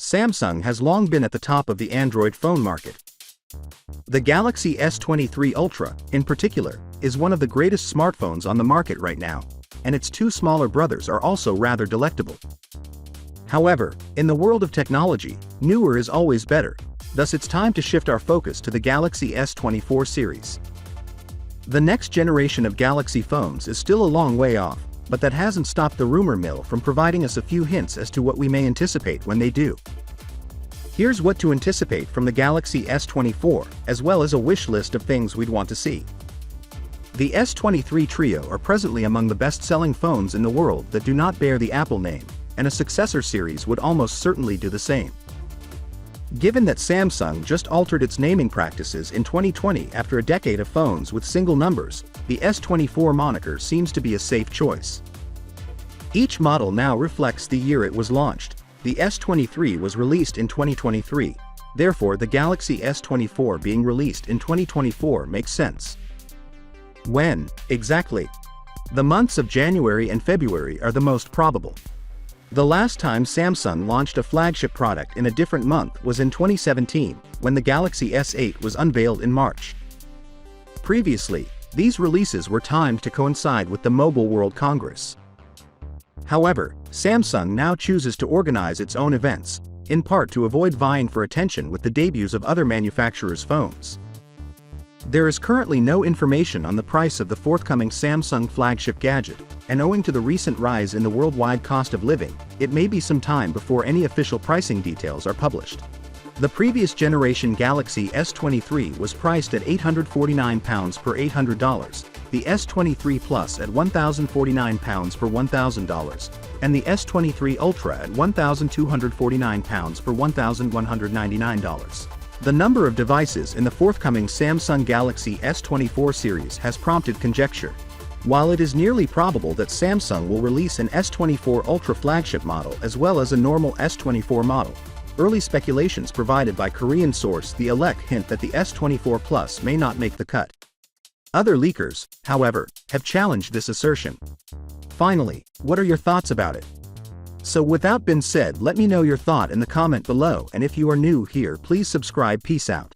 Samsung has long been at the top of the Android phone market. The Galaxy S23 Ultra, in particular, is one of the greatest smartphones on the market right now, and its two smaller brothers are also rather delectable. However, in the world of technology, newer is always better, thus it's time to shift our focus to the Galaxy S24 series. The next generation of Galaxy phones is still a long way off, but that hasn't stopped the rumor mill from providing us a few hints as to what we may anticipate when they do. Here's what to anticipate from the Galaxy S24, as well as a wish list of things we'd want to see. The S23 Trio are presently among the best-selling phones in the world that do not bear the Apple name, and a successor series would almost certainly do the same. Given that Samsung just altered its naming practices in 2020 after a decade of phones with single numbers, the S24 moniker seems to be a safe choice. Each model now reflects the year it was launched. The S23 was released in 2023, therefore the Galaxy S24 being released in 2024 makes sense. When, exactly? The months of January and February are the most probable. The last time Samsung launched a flagship product in a different month was in 2017, when the Galaxy S8 was unveiled in March. Previously, these releases were timed to coincide with the Mobile World Congress. However, Samsung now chooses to organize its own events, in part to avoid vying for attention with the debuts of other manufacturers' phones. There is currently no information on the price of the forthcoming Samsung flagship gadget, and owing to the recent rise in the worldwide cost of living, it may be some time before any official pricing details are published. The previous generation Galaxy S23 was priced at £849 per $800, the S23 Plus at £1,049 per $1,000, and the S23 Ultra at £1,249 per $1,199. The number of devices in the forthcoming Samsung Galaxy S24 series has prompted conjecture. While it is nearly probable that Samsung will release an S24 Ultra flagship model as well as a normal S24 model, early speculations provided by Korean source The Elec hint that the S24 Plus may not make the cut. Other leakers, however, have challenged this assertion. Finally, what are your thoughts about it? So without being said, let me know your thought in the comment below, and if you are new here, please subscribe. Peace out.